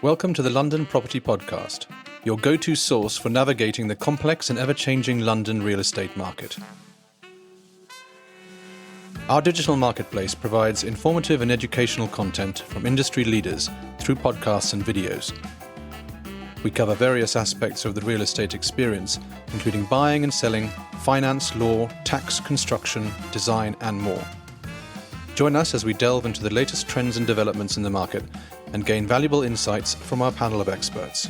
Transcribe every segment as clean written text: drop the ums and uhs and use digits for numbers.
Welcome to the London Property Podcast, your go-to source for navigating the complex and ever-changing London real estate market. Our digital marketplace provides informative and educational content from industry leaders through podcasts and videos. We cover various aspects of the real estate experience, including buying and selling, finance, law, tax, construction, design, and more. Join us as we delve into the latest trends and developments in the market and gain valuable insights from our panel of experts.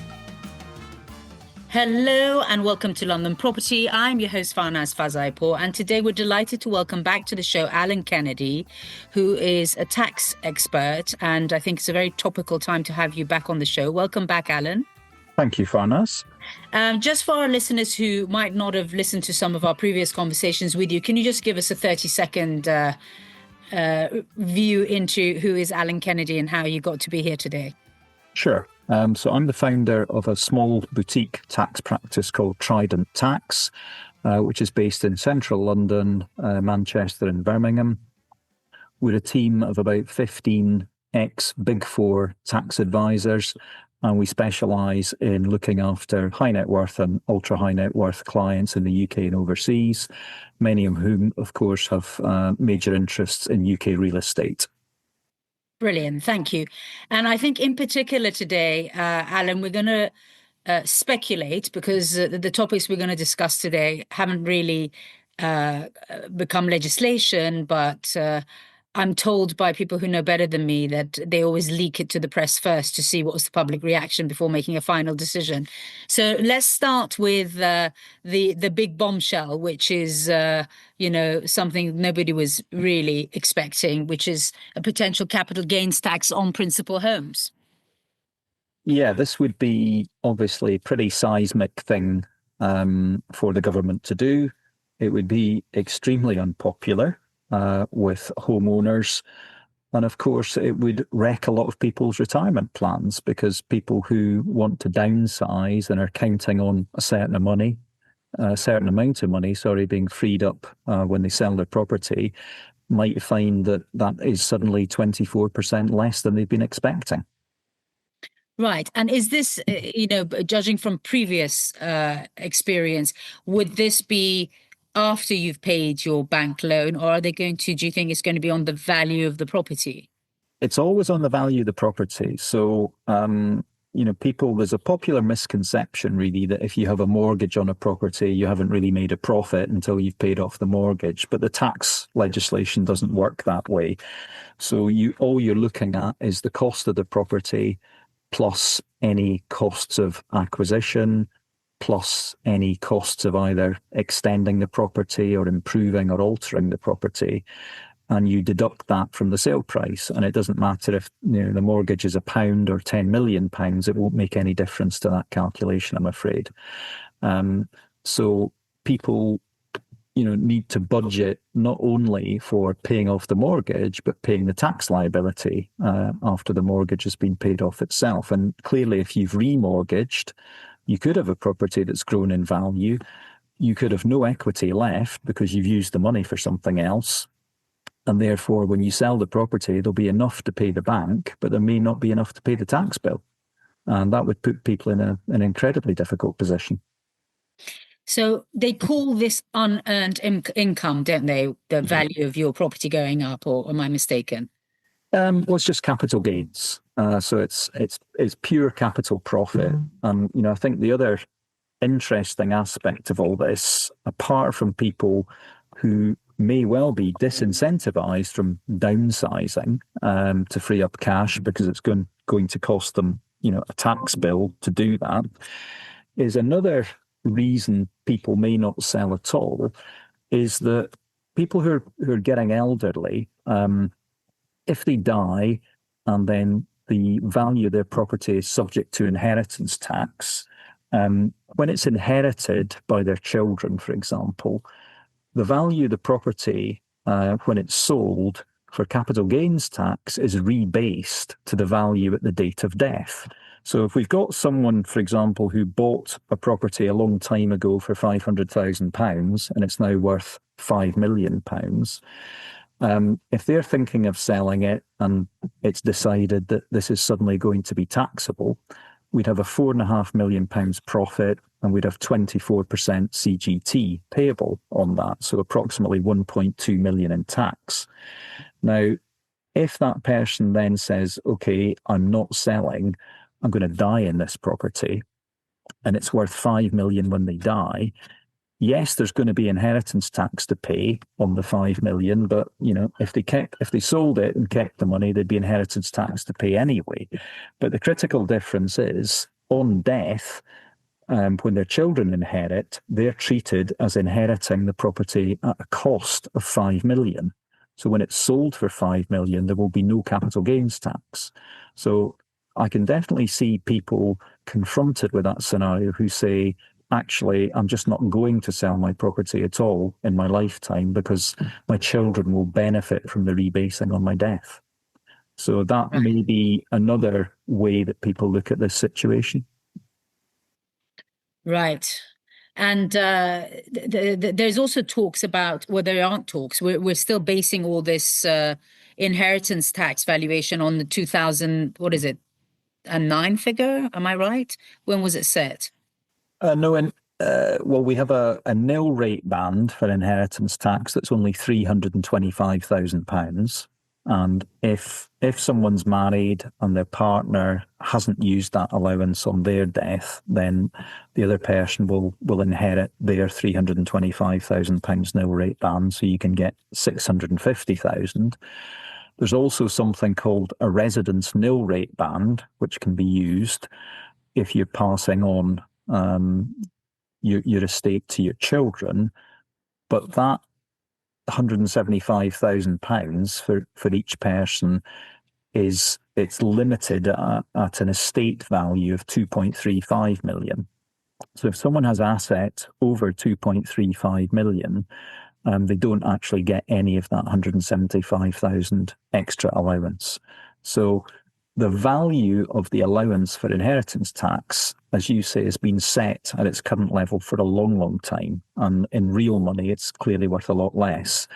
Hello and welcome to London Property. I'm your host Farnaz Fazaipour, and today we're delighted to welcome back to the show Alan Kennedy, who is a tax expert, and I think it's a very topical time to have you back on the show. Welcome back, Alan. Thank you, Farnaz. Just for our listeners who might not have listened to some of our previous conversations with you, can you just give us a 30-second view into who is Alan Kennedy and how you got to be here today? Sure. So I'm the founder of a small boutique tax practice called Trident Tax, which is based in central London, Manchester and Birmingham. We're a team of about 15 ex-Big Four tax advisors, and we specialise in looking after high net worth and ultra high net worth clients in the UK and overseas, many of whom, of course, have major interests in UK real estate. Brilliant. Thank you. And I think in particular today, Alan, we're going to speculate because the topics we're going to discuss today haven't really become legislation, but I'm told by people who know better than me that they always leak it to the press first to see what was the public reaction before making a final decision. So let's start with the big bombshell, which is, something nobody was really expecting, which is a potential capital gains tax on principal homes. Yeah, this would be obviously a pretty seismic thing for the government to do. It would be extremely unpopular with homeowners. And of course, it would wreck a lot of people's retirement plans because people who want to downsize and are counting on a certain amount of money, being freed up when they sell their property, might find that that is suddenly 24% less than they've been expecting. Right. And is this, judging from previous experience, would this be after you've paid your bank loan, or are they do you think it's going to be on the value of the property? It's always on the value of the property. So, there's a popular misconception really that if you have a mortgage on a property, you haven't really made a profit until you've paid off the mortgage. But the tax legislation doesn't work that way. So all you're looking at is the cost of the property plus any costs of acquisition, plus any costs of either extending the property or improving or altering the property. And you deduct that from the sale price. And it doesn't matter if the mortgage is £1 or £10 million, it won't make any difference to that calculation, I'm afraid. So people, need to budget not only for paying off the mortgage, but paying the tax liability after the mortgage has been paid off itself. And clearly, if you've remortgaged, you could have a property that's grown in value. You could have no equity left because you've used the money for something else. And therefore, when you sell the property, there'll be enough to pay the bank, but there may not be enough to pay the tax bill. And that would put people in an incredibly difficult position. So they call this unearned income, don't they? The value of your property going up, or am I mistaken? Well, it's just capital gains. So it's pure capital profit. And, I think the other interesting aspect of all this, apart from people who may well be disincentivized from downsizing to free up cash because it's going to cost them, a tax bill to do that, is another reason people may not sell at all, is that people who are getting elderly, if they die and then the value of their property is subject to inheritance tax, when it's inherited by their children, for example, the value of the property when it's sold for capital gains tax is rebased to the value at the date of death. So if we've got someone, for example, who bought a property a long time ago for £500,000 and it's now worth £5 million, If they're thinking of selling it and it's decided that this is suddenly going to be taxable, we'd have a £4.5 million profit and we'd have 24% CGT payable on that. So approximately 1.2 million in tax. Now, if that person then says, okay, I'm not selling, I'm going to die in this property and it's worth 5 million when they die, yes, there's going to be inheritance tax to pay on the 5 million, but if they sold it and kept the money, there'd be inheritance tax to pay anyway. But the critical difference is on death, when their children inherit, they're treated as inheriting the property at a cost of 5 million. So when it's sold for 5 million, there will be no capital gains tax. So I can definitely see people confronted with that scenario who say, actually, I'm just not going to sell my property at all in my lifetime because my children will benefit from the rebasing on my death. So that may be another way that people look at this situation. Right. And there's also talks about, well, there aren't talks. We're still basing all this inheritance tax valuation on the 2000, what is it, a 9 figure? Am I right? When was it set? No, and well, we have a nil rate band for inheritance tax that's only £325,000. And if someone's married and their partner hasn't used that allowance on their death, then the other person will inherit their £325,000 nil rate band, so you can get 650,000. There's also something called a residence nil rate band, which can be used if you're passing on your estate to your children, but that £175,000 for each person it's limited at an estate value of 2.35 million. So if someone has assets over 2.35 million, they don't actually get any of that 175,000 extra allowance. So the value of the allowance for inheritance tax, as you say, has been set at its current level for a long, long time. And in real money, it's clearly worth a lot less.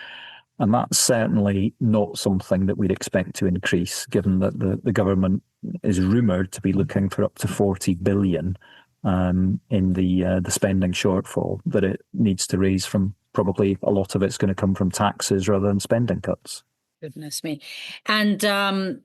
And that's certainly not something that we'd expect to increase, given that the government is rumoured to be looking for up to 40 billion in the spending shortfall that it needs to raise from. Probably a lot of it's going to come from taxes rather than spending cuts. Goodness me. And I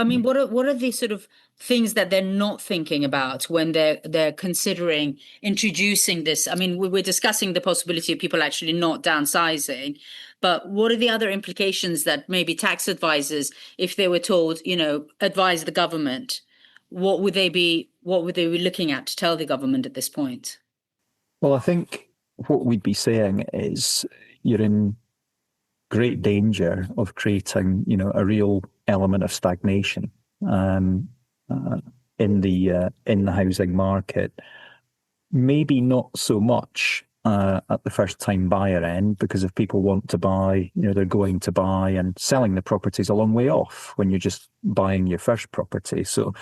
mean, what are the sort of things that they're not thinking about when they're considering introducing this? I mean, we're discussing the possibility of people actually not downsizing, but what are the other implications that maybe tax advisors, if they were told, advise the government, what would they be looking at to tell the government at this point? Well, I think what we'd be saying is you're in great danger of creating, a real element of stagnation in the housing market. Maybe not so much at the first-time buyer end, because if people want to buy, they're going to buy, and selling the property is a long way off when you're just buying your first property. So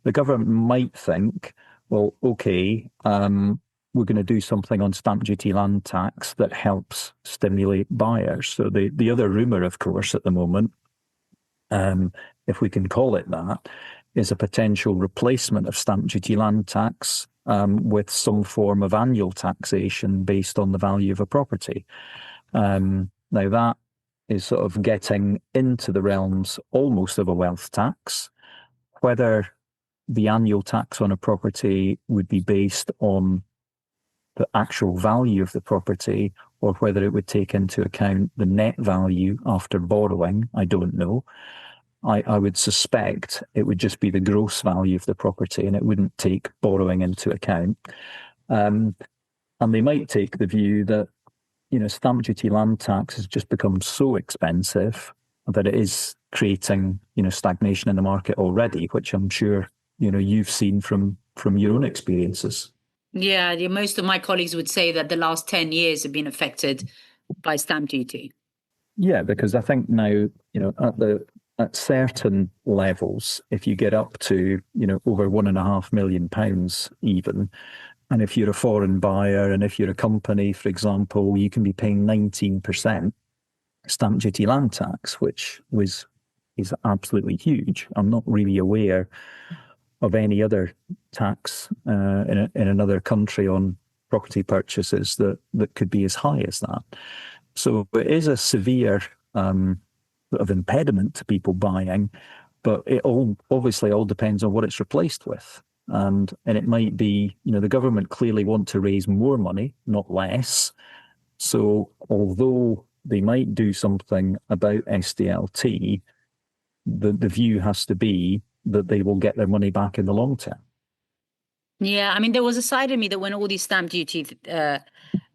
the government might think, well, okay, we're going to do something on stamp duty land tax that helps stimulate buyers. So the other rumour, of course, at the moment, if we can call it that, is a potential replacement of stamp duty land tax with some form of annual taxation based on the value of a property. Now that is sort of getting into the realms almost of a wealth tax. Whether the annual tax on a property would be based on the actual value of the property, or whether it would take into account the net value after borrowing, I don't know. I would suspect it would just be the gross value of the property, and it wouldn't take borrowing into account. And they might take the view that, stamp duty land tax has just become so expensive that it is creating, stagnation in the market already, which I'm sure, you've seen from your own experiences. Yeah, most of my colleagues would say that the last 10 years have been affected by stamp duty. Yeah, because I think now, at certain levels, if you get up to, over £1.5 million even, and if you're a foreign buyer and if you're a company, for example, you can be paying 19% stamp duty land tax, which is absolutely huge. I'm not really aware of any other tax in another country on property purchases that could be as high as that. So it is a severe sort of impediment to people buying, but it obviously all depends on what it's replaced with. And it might be, the government clearly want to raise more money, not less. So although they might do something about SDLT, the view has to be that they will get their money back in the long term. Yeah, I mean, there was a side of me that when all these stamp duty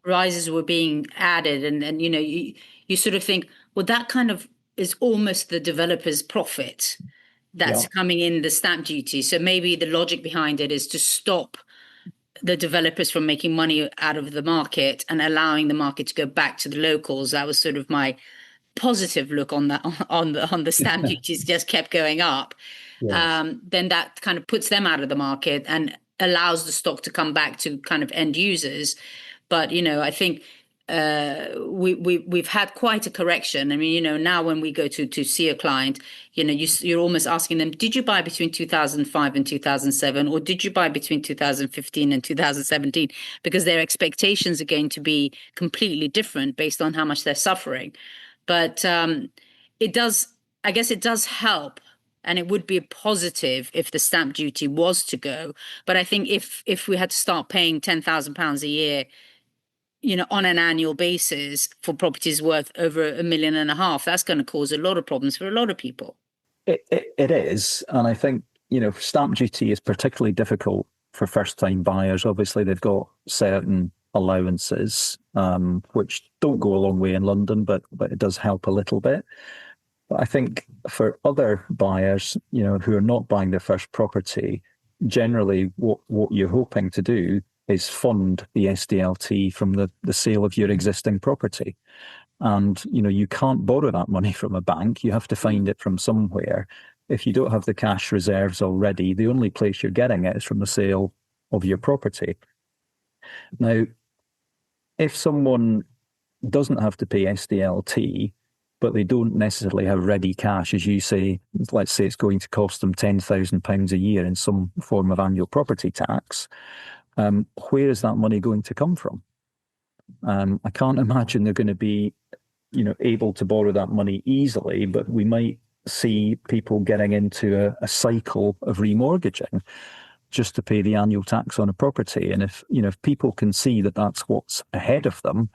rises were being added, and you sort of think, well, that kind of is almost the developer's profit that's coming in the stamp duty. So maybe the logic behind it is to stop the developers from making money out of the market and allowing the market to go back to the locals. That was sort of my positive look on that, on the stamp duties just kept going up. Yes. Then that kind of puts them out of the market and allows the stock to come back to kind of end users. But I think we've had quite a correction. I mean, now when we go to see a client, you're almost asking them, did you buy between 2005 and 2007, or did you buy between 2015 and 2017? Because their expectations are going to be completely different based on how much they're suffering. But it does help. And it would be a positive if the stamp duty was to go. But I think if we had to start paying £10,000 a year, on an annual basis for properties worth over £1.5 million, that's going to cause a lot of problems for a lot of people. It is. And I think, stamp duty is particularly difficult for first-time buyers. Obviously, they've got certain allowances, which don't go a long way in London, but it does help a little bit. But I think for other buyers, who are not buying their first property, generally what you're hoping to do is fund the SDLT from the sale of your existing property. And, you can't borrow that money from a bank. You have to find it from somewhere. If you don't have the cash reserves already, the only place you're getting it is from the sale of your property. Now, if someone doesn't have to pay SDLT, but they don't necessarily have ready cash, as you say, let's say it's going to cost them £10,000 a year in some form of annual property tax, where is that money going to come from? I can't imagine they're going to be, able to borrow that money easily, but we might see people getting into a cycle of remortgaging just to pay the annual tax on a property. And if people can see that that's what's ahead of them,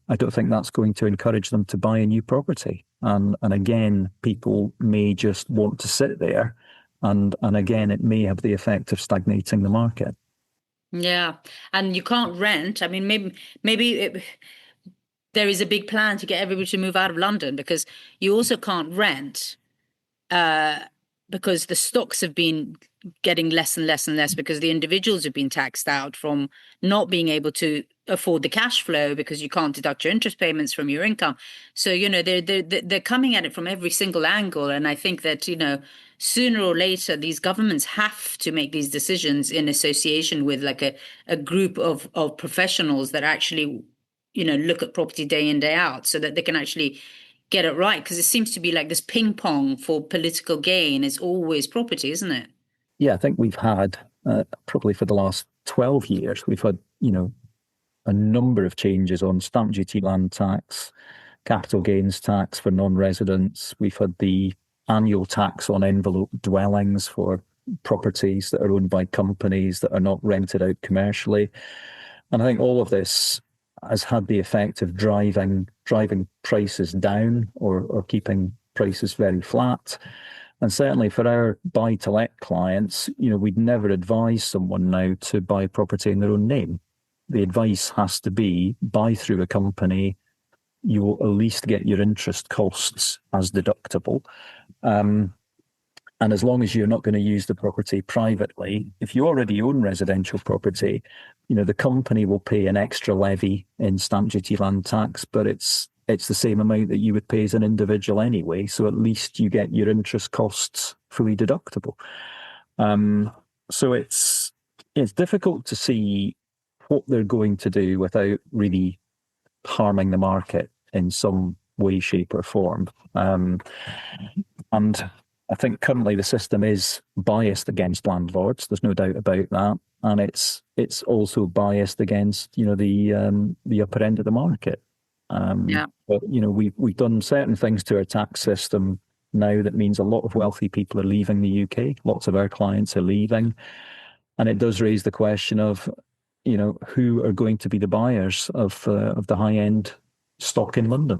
I don't think that's going to encourage them to buy a new property. And again, people may just want to sit there. And again, it may have the effect of stagnating the market. Yeah. And you can't rent. I mean, maybe there is a big plan to get everybody to move out of London, because you also can't rent because the stocks have been getting less and less and less, because the individuals have been taxed out from not being able to afford the cash flow because you can't deduct your interest payments from your income. So, they're coming at it from every single angle. And I think that, sooner or later, these governments have to make these decisions in association with like a group of professionals that actually, look at property day in, day out, so that they can actually get it right. Because it seems to be like this ping pong for political gain is always property, isn't it? Yeah, I think we've had probably for the last 12 years, we've had, a number of changes on stamp duty, land tax, capital gains tax for non-residents. We've had the annual tax on envelope dwellings for properties that are owned by companies that are not rented out commercially. And I think all of this has had the effect of driving prices down or keeping prices very flat. And certainly for our buy-to-let clients, we'd never advise someone now to buy property in their own name. The advice has to be buy through a company. You will at least get your interest costs as deductible. And as long as you're not going to use the property privately, if you already own residential property, the company will pay an extra levy in stamp duty, land tax, but it's the same amount that you would pay as an individual anyway. So at least you get your interest costs fully deductible. So it's difficult to see what they're going to do without really harming the market in some way, shape, or form. And I think currently the system is biased against landlords. There's no doubt about that, and it's also biased against the upper end of the market. But we've done certain things to our tax system now that means a lot of wealthy people are leaving the UK. Lots of our clients are leaving, and it does raise the question of who are going to be the buyers of the high end stock in London.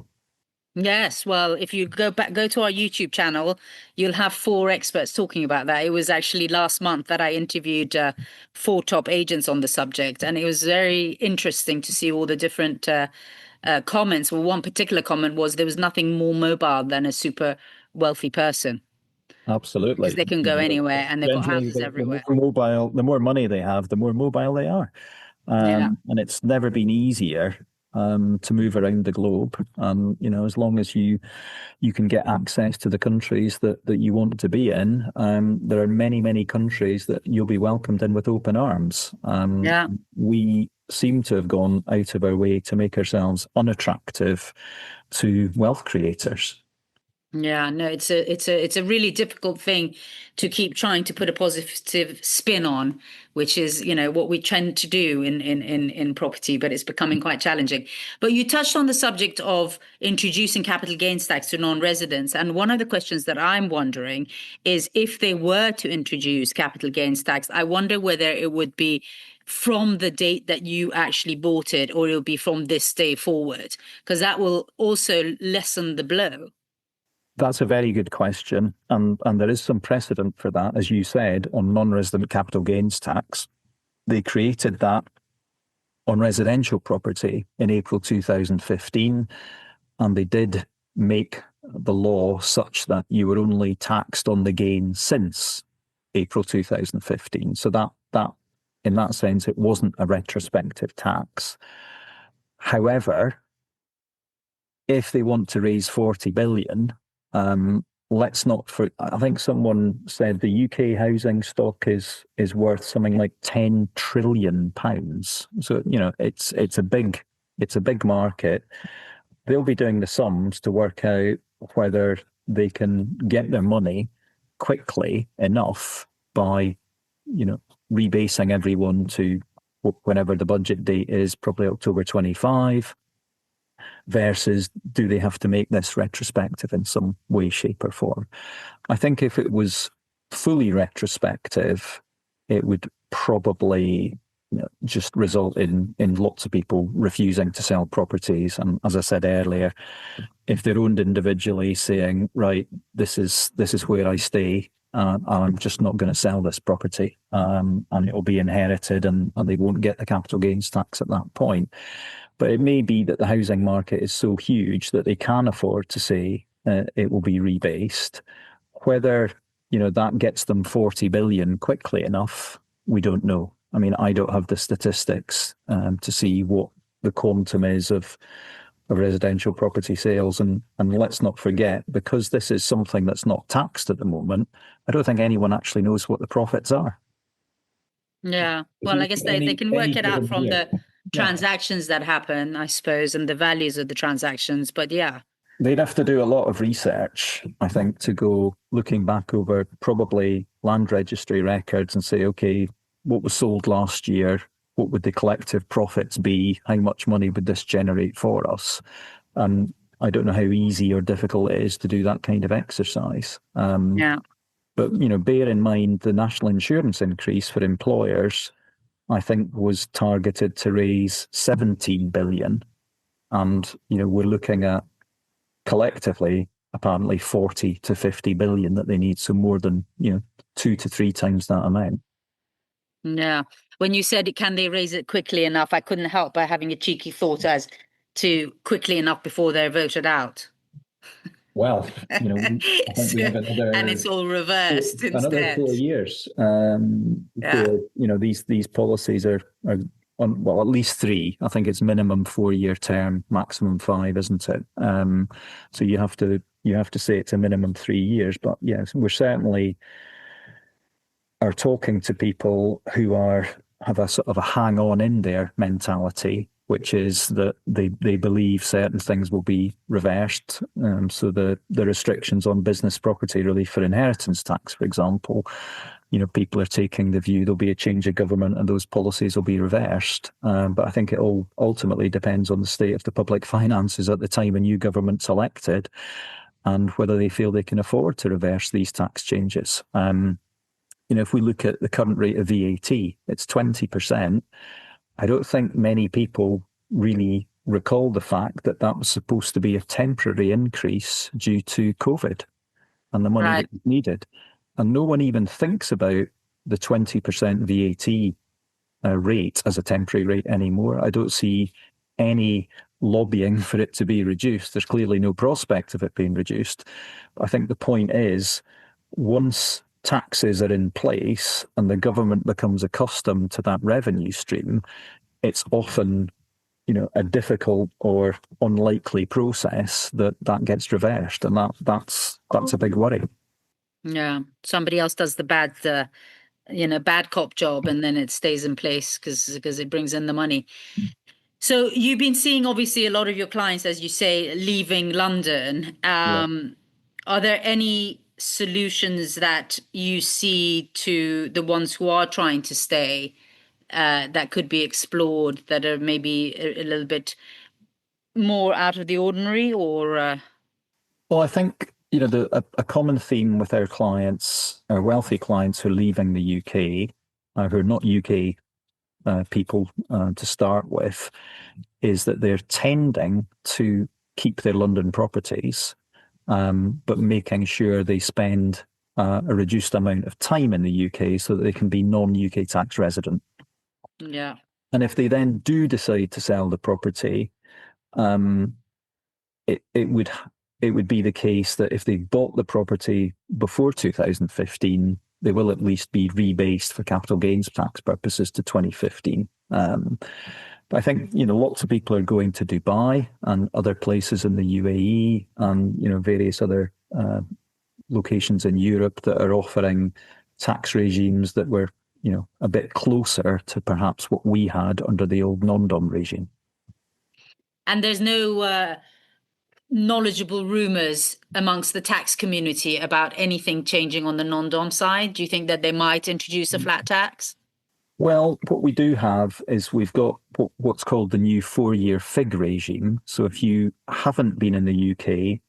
Yes, well, if you go to our YouTube channel, you'll have 4 experts talking about that. It was actually last month that I interviewed 4 top agents on the subject, and it was very interesting to see all the different comments. Well, one particular comment was there was nothing more mobile than a super wealthy person. Absolutely. Because they can go anywhere and they've got houses everywhere. The more money they have, the more mobile they are. And it's never been easier to move around the globe. As long as you can get access to the countries that you want to be in, there are many, many countries that you'll be welcomed in with open arms. We seem to have gone out of our way to make ourselves unattractive to wealth creators. Yeah, no, it's a really difficult thing to keep trying to put a positive spin on, which is, what we tend to do in property, but it's becoming quite challenging. But you touched on the subject of introducing capital gains tax to non-residents. And one of the questions that I'm wondering is if they were to introduce capital gains tax, I wonder whether it would be from the date that you actually bought it, or it'll be from this day forward, because that will also lessen the blow. That's a very good question. And there is some precedent for that, as you said, on non-resident capital gains tax. They created that on residential property in April 2015, and they did make the law such that you were only taxed on the gain since April 2015. So that in that sense, it wasn't a retrospective tax. However, if they want to raise 40 billion, let's not. I think someone said the UK housing stock is worth something like £10 trillion. So it's a big market. They'll be doing the sums to work out whether they can get their money quickly enough by rebasing everyone to whenever the budget date is, probably October 25. Versus do they have to make this retrospective in some way, shape or form? I think if it was fully retrospective, it would probably just result in lots of people refusing to sell properties. And as I said earlier, if they're owned individually, saying, right, this is where I stay, I'm just not going to sell this property, and it will be inherited, and they won't get the capital gains tax at that point. But it may be that the housing market is so huge that they can afford to say it will be rebased. Whether that gets them 40 billion quickly enough, we don't know. I mean, I don't have the statistics to see what the quantum is of residential property sales. And let's not forget, because this is something that's not taxed at the moment, I don't think anyone actually knows what the profits are. Yeah, well, I guess they can work it out from the transactions that happen, I suppose, and the values of the transactions. But yeah, they'd have to do a lot of research, I think, to go looking back over probably land registry records and say, okay, what was sold last year? What would the collective profits be? How much money would this generate for us? And I don't know how easy or difficult it is to do that kind of exercise. But, bear in mind the national insurance increase for employers, I think, was targeted to raise 17 billion. And, we're looking at collectively, apparently 40 to 50 billion that they need. So more than, 2 to 3 times that amount. Yeah. When you said, can they raise it quickly enough? I couldn't help by having a cheeky thought as to quickly enough before they're voted out. Well, I think we have another, and it's all reversed another 4 years. These policies are on, well, at least 3. I think it's minimum 4-year term, maximum 5, isn't it? So you have to say it's a minimum 3 years. But yes, we're certainly are talking to people who have a sort of a hang on in their mentality. which is that they believe certain things will be reversed. So the restrictions on business property relief for inheritance tax, for example, people are taking the view there'll be a change of government and those policies will be reversed. But I think it all ultimately depends on the state of the public finances at the time a new government's elected and whether they feel they can afford to reverse these tax changes. If we look at the current rate of VAT, it's 20%. I don't think many people really recall the fact that that was supposed to be a temporary increase due to COVID and the money that was needed. And no one even thinks about the 20% VAT rate as a temporary rate anymore. I don't see any lobbying for it to be reduced. There's clearly no prospect of it being reduced. But I think the point is, once taxes are in place and the government becomes accustomed to that revenue stream, it's often, a difficult or unlikely process that gets reversed, and that's a big worry. Yeah, somebody else does the bad cop job, and then it stays in place because it brings in the money. So you've been seeing obviously a lot of your clients, as you say, leaving London. Are there any solutions that you see to the ones who are trying to stay that could be explored, that are maybe a little bit more out of the ordinary, or? Well, I think, a common theme with our clients, our wealthy clients who are leaving the UK, who are not UK people to start with, is that they're tending to keep their London properties, but making sure they spend a reduced amount of time in the UK so that they can be non-UK tax resident. Yeah. And if they then do decide to sell the property, it would be the case that if they bought the property before 2015, they will at least be rebased for capital gains tax purposes to 2015. But I think, lots of people are going to Dubai and other places in the UAE and, various other locations in Europe that are offering tax regimes that were, a bit closer to perhaps what we had under the old non-dom regime. And there's no knowledgeable rumors amongst the tax community about anything changing on the non-dom side? Do you think that they might introduce a flat tax? Well, what we do have is we've got what's called the new 4-year FIG regime. So if you haven't been in the UK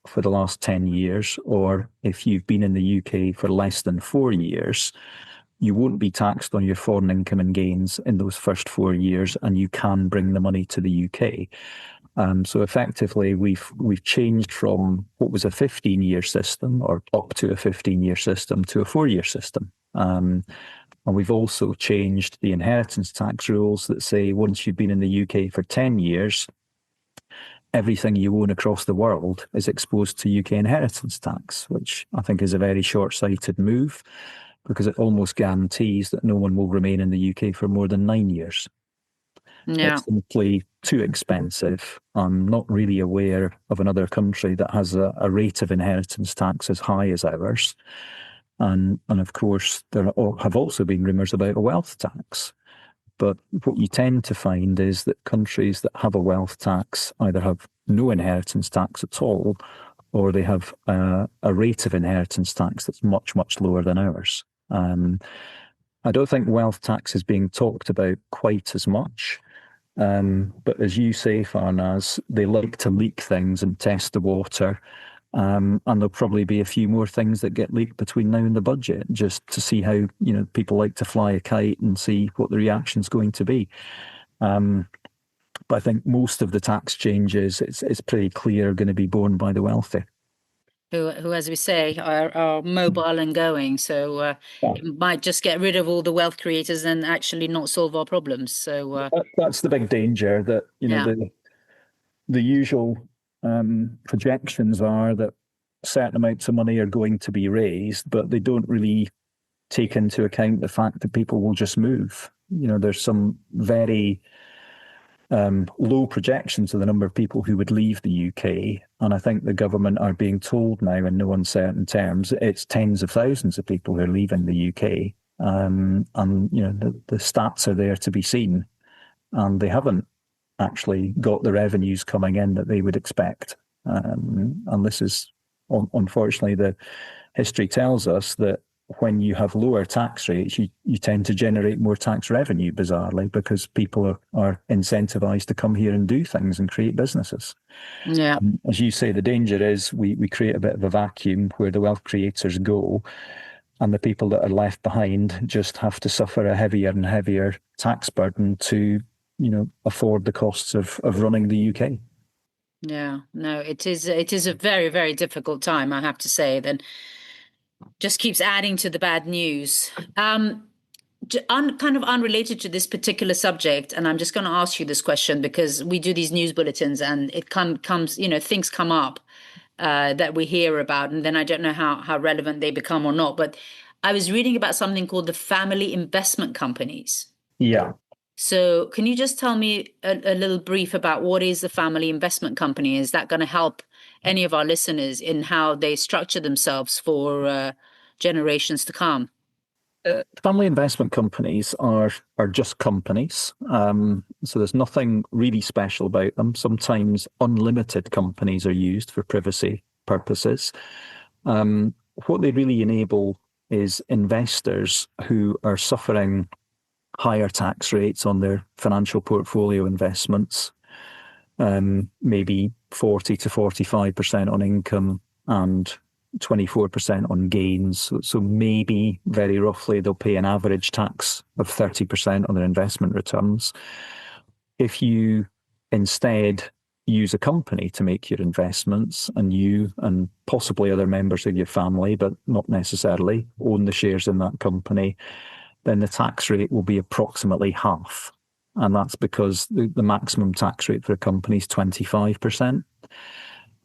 for the last 10 years, or if you've been in the UK for less than 4 years, you won't be taxed on your foreign income and gains in those first 4 years, and you can bring the money to the UK. So effectively, we've changed from what was a 15-year system, or up to a 15-year system, to a 4-year system. And we've also changed the inheritance tax rules that say once you've been in the UK for 10 years, everything you own across the world is exposed to UK inheritance tax, which I think is a very short-sighted move, because it almost guarantees that no one will remain in the UK for more than 9 years. Yeah. It's simply too expensive. I'm not really aware of another country that has a rate of inheritance tax as high as ours. And of course, there have also been rumours about a wealth tax. But what you tend to find is that countries that have a wealth tax either have no inheritance tax at all, or they have a rate of inheritance tax that's much, much lower than ours. I don't think wealth tax is being talked about quite as much. But as you say, Farnaz, they like to leak things and test the water. And there'll probably be a few more things that get leaked between now and the budget, just to see how, people like to fly a kite and see what the reaction's going to be. But I think most of the tax changes, it's pretty clear, are going to be borne by the wealthy. Who, as we say, are mobile and going. So it might just get rid of all the wealth creators and actually not solve our problems. So that's the big danger, that, the usual projections are that certain amounts of money are going to be raised, but they don't really take into account the fact that people will just move. There's some very low projections of the number of people who would leave the UK. And I think the government are being told now in no uncertain terms, it's tens of thousands of people who are leaving the UK. And, the stats are there to be seen. And they haven't actually got the revenues coming in that they would expect. And this is, unfortunately, the history tells us that when you have lower tax rates, you tend to generate more tax revenue, bizarrely, because people are incentivized to come here and do things and create businesses. Yeah. As you say, the danger is we create a bit of a vacuum where the wealth creators go, and the people that are left behind just have to suffer a heavier and heavier tax burden to, afford the costs of running the UK. Yeah, no, it is a very, very difficult time, I have to say. Then just keeps adding to the bad news. Kind of unrelated to this particular subject, and I'm just going to ask you this question because we do these news bulletins, and it comes, things come up that we hear about, and then I don't know how relevant they become or not. But I was reading about something called the family investment companies. Yeah. So can you just tell me a little brief about what is the family investment company? Is that going to help any of our listeners in how they structure themselves for generations to come? Family investment companies are just companies. So there's nothing really special about them. Sometimes unlimited companies are used for privacy purposes. What they really enable is investors who are suffering higher tax rates on their financial portfolio investments, maybe 40 to 45% on income and 24% on gains. So maybe very roughly they'll pay an average tax of 30% on their investment returns. If you instead use a company to make your investments, and you and possibly other members of your family, but not necessarily, own the shares in that company, then the tax rate will be approximately half. And that's because the maximum tax rate for a company is 25%.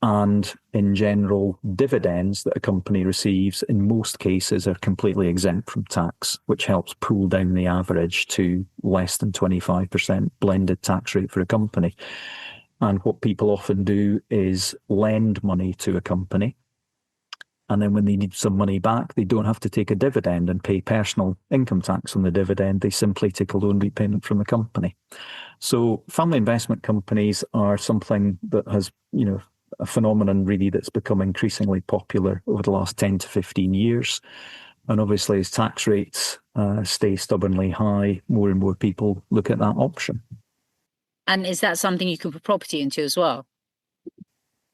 And in general, dividends that a company receives in most cases are completely exempt from tax, which helps pull down the average to less than 25% blended tax rate for a company. And what people often do is lend money to a company. And then when they need some money back, they don't have to take a dividend and pay personal income tax on the dividend. They simply take a loan repayment from the company. So family investment companies are something that has, a phenomenon really that's become increasingly popular over the last 10 to 15 years. And obviously, as tax rates stay stubbornly high, more and more people look at that option. And is that something you can put property into as well?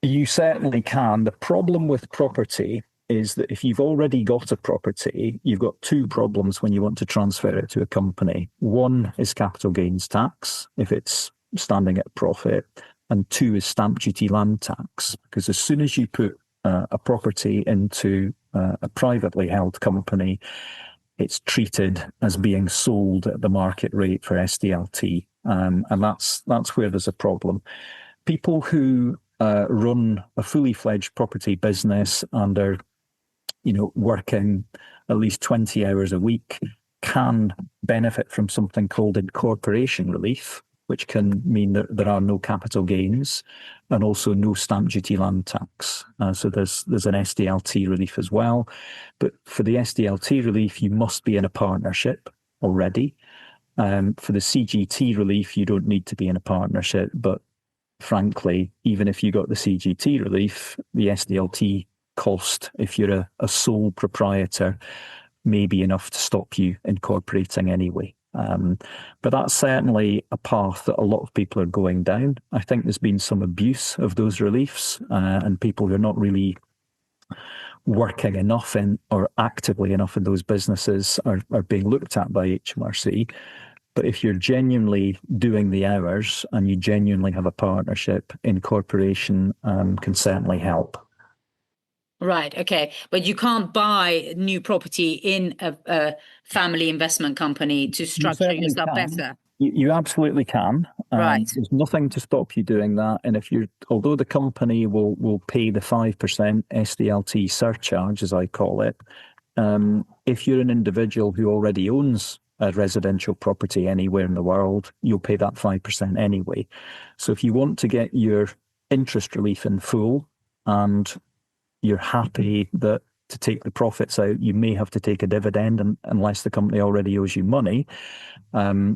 You certainly can. The problem with property is that if you've already got a property, you've got two problems when you want to transfer it to a company. One is capital gains tax, if it's standing at profit, and two is stamp duty land tax, because as soon as you put a property into a privately held company, it's treated as being sold at the market rate for SDLT, and that's where there's a problem. People who run a fully fledged property business and are, working at least 20 hours a week can benefit from something called incorporation relief, which can mean that there are no capital gains and also no stamp duty land tax. So there's an SDLT relief as well. But for the SDLT relief, you must be in a partnership already. For the CGT relief, you don't need to be in a partnership. But frankly, even if you got the CGT relief, the SDLT cost, if you're a sole proprietor, may be enough to stop you incorporating anyway. But that's certainly a path that a lot of people are going down. I think there's been some abuse of those reliefs, and people who are not really working enough in or actively enough in those businesses are being looked at by HMRC. But if you're genuinely doing the hours and you genuinely have a partnership, incorporation can certainly help. Right. Okay. But you can't buy new property in a family investment company to structure yourself better. You absolutely can. Right. There's nothing to stop you doing that. And although the company will pay the 5% SDLT surcharge, as I call it, if you're an individual who already owns a residential property anywhere in the world, you'll pay that 5% anyway. So if you want to get your interest relief in full and you're happy that to take the profits out, you may have to take a dividend, and unless the company already owes you money,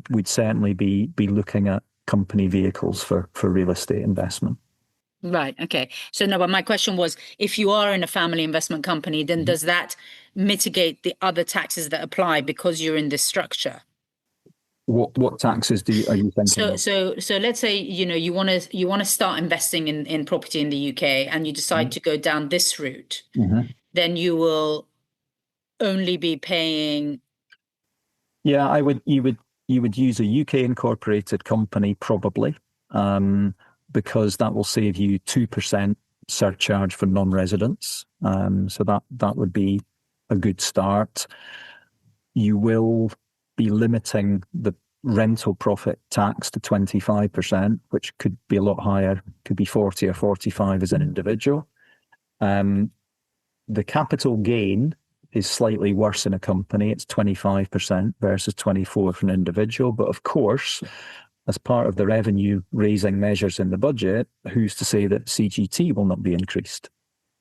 we'd certainly be looking at company vehicles for real estate investment. Right. Okay. So no, but my question was, if you are in a family investment company, then does that mitigate the other taxes that apply because you're in this structure? What taxes are you thinking of? So let's say, you want to start investing in property in the UK and you decide to go down this route, then you will only be paying. Yeah, you would use a UK incorporated company probably, because that will save you 2% surcharge for non-residents. So that would be a good start. You will be limiting the rental profit tax to 25%, which could be a lot higher, could be 40 or 45 as an individual. The capital gain is slightly worse in a company. It's 25% versus 24 for an individual. But of course, as part of the revenue raising measures in the budget, who's to say that CGT will not be increased?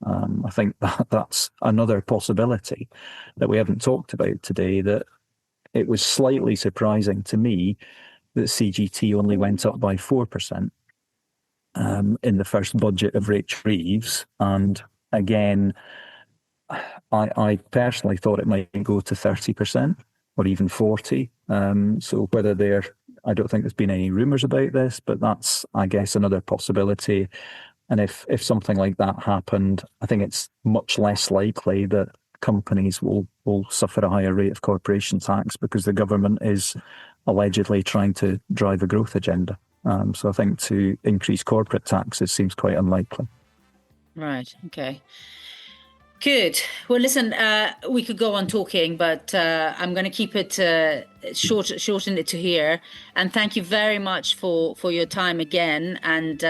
I think that's another possibility that we haven't talked about today, that it was slightly surprising to me that CGT only went up by 4% in the first budget of Rach Reeves. And again, I personally thought it might go to 30% or even 40. So whether I don't think there's been any rumours about this, but that's, I guess, another possibility. And if something like that happened, I think it's much less likely that companies will suffer a higher rate of corporation tax because the government is allegedly trying to drive a growth agenda. So I think to increase corporate taxes seems quite unlikely. Right. Okay. Good. Well, listen, we could go on talking, but I'm going to keep it shorten it to here. And thank you very much for your time again. And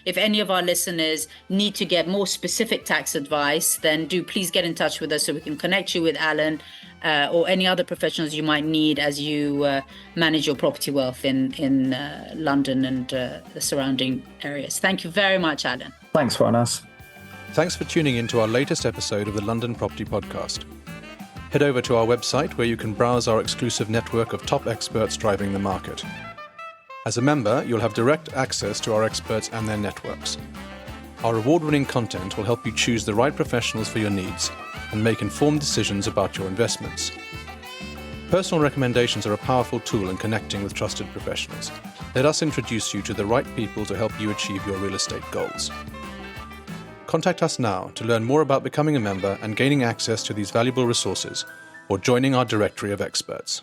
if any of our listeners need to get more specific tax advice, then do please get in touch with us so we can connect you with Alan or any other professionals you might need as you manage your property wealth in London and the surrounding areas. Thank you very much, Alan. Thanks, Farnas. Thanks for tuning in to our latest episode of the London Property Podcast. Head over to our website where you can browse our exclusive network of top experts driving the market. As a member, you'll have direct access to our experts and their networks. Our award-winning content will help you choose the right professionals for your needs and make informed decisions about your investments. Personal recommendations are a powerful tool in connecting with trusted professionals. Let us introduce you to the right people to help you achieve your real estate goals. Contact us now to learn more about becoming a member and gaining access to these valuable resources, or joining our directory of experts.